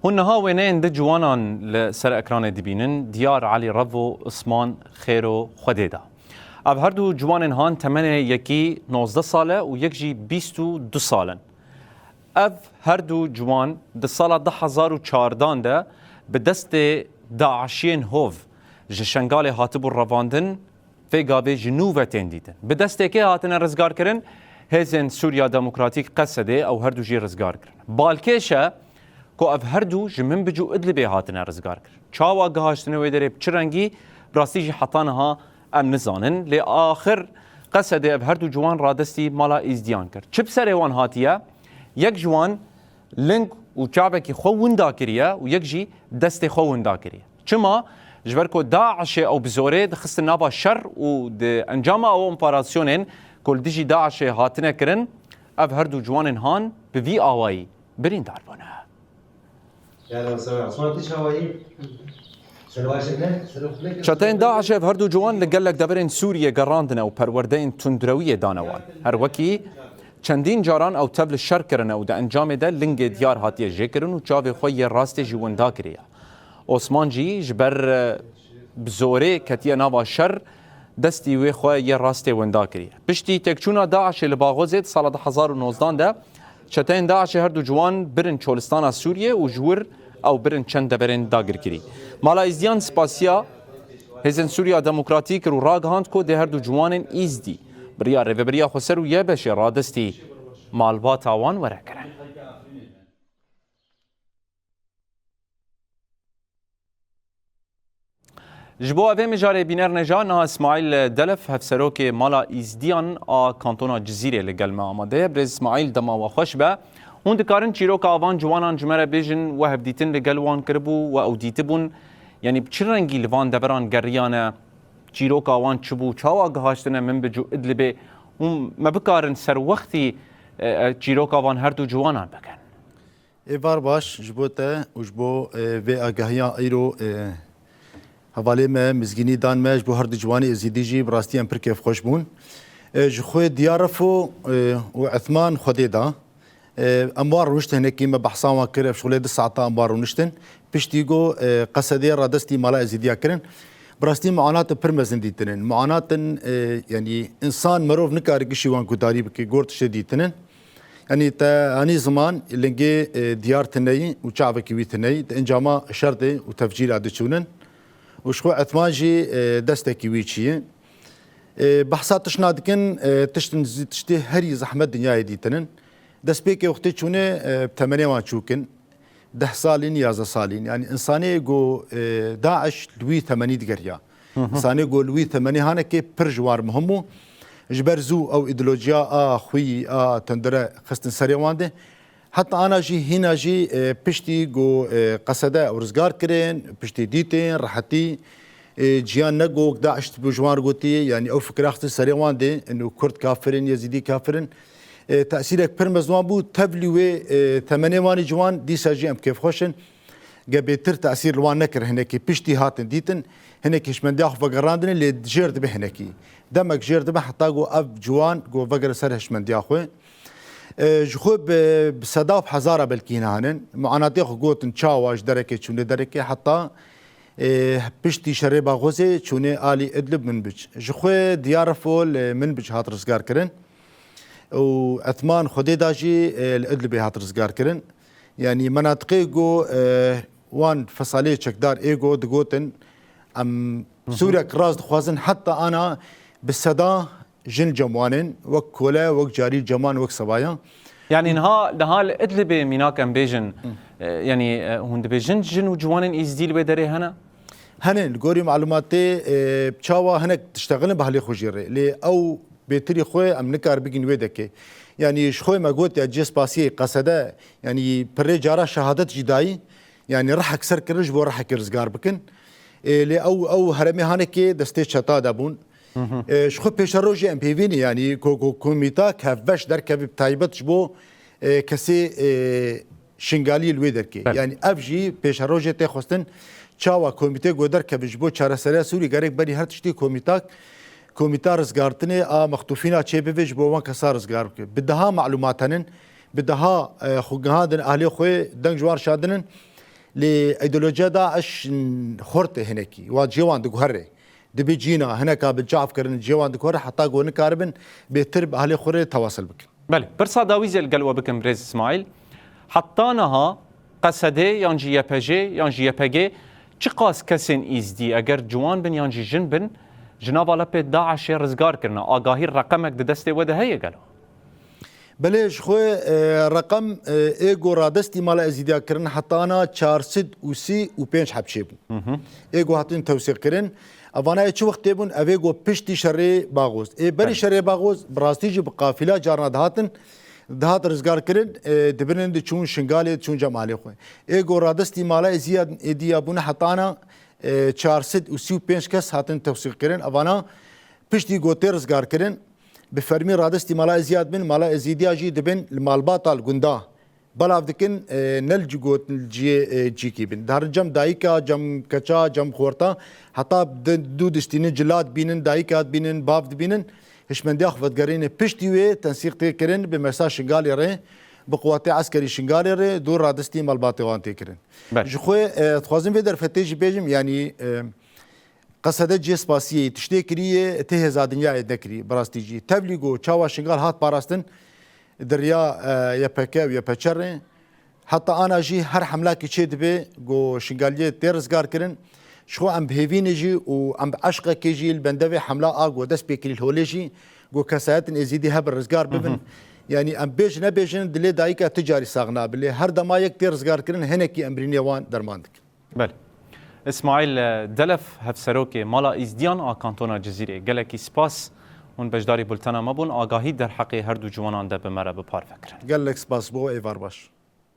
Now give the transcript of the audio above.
هن هاوينين د جوانان لسر اكران دبينن ديار علي رفو عثمان خيرو خديدا. اف هردو جوانن هان تمنه يكي 19 ساله و يكجي 22 سالن. اف هردو جوان د ساله 2014 ده به دست داعشین هوف جشنگال هاتبو رواندن في گاوه جنوب تندیدن. به دست که هاتن رزگار کرن هزن سوریا دموکراتیک قصده او هردو جی رزگار کرن. بالکشه کو اف هردو جمن بجو ادلبه هاتن رزگار کرن. چاوا گهاشتنه ویدره بچرنگی براستی جی حطانها ام نزانن لی آخر قصده اف هردو جوان رادستی مالا ازدیان کرد. چه بسره وان هاتیه؟ یک جوان لنگ و چابکی خو وندا کریه و یک جی دست خو وندا کریه. چما جبركو داعش او بزوره دخست نابا شر و د انجام او امپاراسيونين كل ديجي داعش هاتنا كرن اف هردو جوانن هان بفي اواي برين داربونه يا عثمان تيش هواي شتين داعش اف هردو جوان لقلك دبرين سوريا قراندنا و پروردين تندرويه دانوان هر وكي چندین جاران او تبل شر کرن او د انجام ده لنگ دیار هاتیه جکرن و چاوی خوی راست جواندا کریه عثمان جی جبر بزوره کتیه ناوا شر دستی وی خواه یه راسته وندا کریه. پشتی تکچونا داعش لباغوزید سال 2019 ده چتین داعش هر دو جوان برن چولستان سوریه و جور او برن چند برن داگر کری. مالا ازدیان سپاسیا هزن سوریا دموکراتیک رو راگ هاند کو ده هر دو جوانن ایزدی بریا رو بریا خسر و یه بشه رادستی مالبات آوان وره کرن. جبو اوه مجاره بینر نجا نه اسماعیل دلف هفسروک مالا ایزدیان کانتونا جزیره لگل ما آماده برز اسماعیل دما و خوش به هون دکارن چیروک آوان جوانان جمره بیجن و هفدیتن لگل وان کربو و او دیتبون یعنی چه رنگی لوان دبران گریانه چیروک آوان چبو چاوا گهاشتنه من بجو ادلبه هم مبکارن سر وقتی چیروک آوان هر دو جوانان بکن ایوار باش جبوته و جبو و آگاهیان ایرو حوالی ما مزگینی دان ما جبو هر جوانی ازیدی جی براستی ام پرکف خوش بون جخوی دیارفو و عثمان خدیدا اموار روشت هنکی ما بحثان کرد شغله 10 ساعات اموار رونشتن پشتیگو قصدی را دستی مالا ازیدیا کرن براستی معانات پرمزن دیتنن معانات یعنی انسان مروف نکاری کشی وان کداری بکی گورت شدیتنن يعني تا زمان لنجي ديار تني وشعب كوي تني انجاما شرط وتفجير عدشونن وشخو عثمانجي دستكي ويتشي بحثاتش نادكن تشتي هري زحمة دنيا ديتنن دسبيكي وقتي تشونه بثمانية ما تشوكن 10 سالين 11 سالين يعني انساني جو داعش لوي 80 دقريا انساني جو لوي 80 هانا كي برجوار مهمو جبرزو او ايديولوجيا خوي تندره خستن سريوانده حتى انا جي هنا جي بشتي جو قصده او رزقار كرين بشتي ديتين راحتي جيان نقو داعش بجوار قوتي يعني او فكره خستن سريوانده انه كرد كافرين يزيدي كافرين تاثيرك برمزوان بو تبلوي 8 جوان دي ساجي ام كيف خوشن قبيتر تاثير الوان نكر هناك بشتي هاتن ديتن هناك من داخل فقراندن اللي جيرد به هناكي دمك جيرد به حتى جو اب جوان جو فقر سرهش من داخل جخو بصداف حزاره بالكينانن معاناتي خو قوتن تشاواش دركه شنو دركه حتى بشتي شريبا غوزي شنو الي ادلب من بج جخو ديار فول من بج هات رزقار كرن وعثمان خديداجي الادلبي هات رزقار كرن يعني مناطقي جو وان فصالي تشكدار ايجو دغوتن ام سوريا كراز خوازن حتى انا بالصدا جن جموانن وكولا وجاري جمان وك صبايا يعني نها الادلبي ميناك ام بيجن يعني هون بيجن جن وجوانن ازديل بدري هنا الجوري معلوماتي بتشاوا هناك تشتغلن بهالي خوجيري لي او بيتري خوي ام نكار بيجن ويدك يعني شخوي ما قلت يا جيس باسي قصده يعني بري جارا شهادة جداي يعني راح اكسر كرج بو راح كرزقار بكن لي او هرمي هانكي دستي شتا دابون شخو بيشروجي ام بي فيني يعني كوميتا كافش دركب بتايبت جبو كسي شنغالي الويدركي يعني افجي بيشروجي تخستن چاوا كوميتي غودر كبجبو چارسرا سوري غريك بني هر تشتي كوميتا رزقارتني مخطوفين تشيبيج بو وان كسار رزقار بدها معلوماتن بدها خوغادن اهلي خوي دنج جوار شادن لإيديولوجيا داعش خورته هناكي وجيوان دقهره دبي جينا هناك بتجعف كرن جيوان دقهره حتى قوة نكاربن بيترب أهل خوري تواصل بك بله برسا داویزی القلوة بكم بريز اسماعيل حطانها قصده يانجي يبجي يانجي يبجي چه قاس كسين ازدي اگر جوان بن يانجي جن بن جناب على بيت داعش رزگار کرنا آگاهی رقمك دسته وده هي قالوا بلش خوي رقم ايجو رادستي مالا ازيديا كرن حتى انا 430 و 5 حبشيبو ايجو هاتين توثيق كرن افانا چه وقت بون اويجو پشتي شري باغوز اي بري شري باغوز براستيجي بقافله جارنا دهات رزگار كرن دبرن دي چون شنگالي چون جمالي خوي ايجو رادستي مالا ازياد اديا بون حتى انا 435 كس هاتين توثيق كرن افانا پشتي گوتي رزگار كرن بفرمي رادستي مالا ازياد من مالا ازيديا جي دبن المالباطا القندا بلاف دكن نلج قوت جي كيبن دار جم دايكا جم كچا جم خورتا حتى دو دستين جلاد بينن دايكات بينن بافد بينن هشمندي اخفت قرين پشتي وي تنسيق تكرن بمسا شنغالي ري بقوات عسكري شنغالي ري دور رادستي مالباطا وان تكرن جخوي تخوازن في در فتيج بيجم يعني قصده جي سپاسیه تشتكريه ته زادنيا دكري براستيجي تبليغو چاوا شنغال هات باراستن دريا يا بكا يا بچر حتى انا جي هر حمله كي چه دبي گو شنغاليه ترزگار كرن شو ام بهيفين جي و ام عشقه كي جي البندوي حمله اگو دس بكري الهوليجي گو كسات ازيدي هبر رزگار ببن يعني ام بيج نبيجن دلي دايكا تجاري ساغنا بلي هر دما يك ترزگار كرن هنكي امريني وان درماندك بله اسماعيل دلف هفسروكي مالا ازديان كانتونا جزيره قالك سپاس اون بجداري بولتنا ما بون آگاهی در حق هر دو جوانان ده بمره بپار فکرن قال لك سباس بو ايفار باش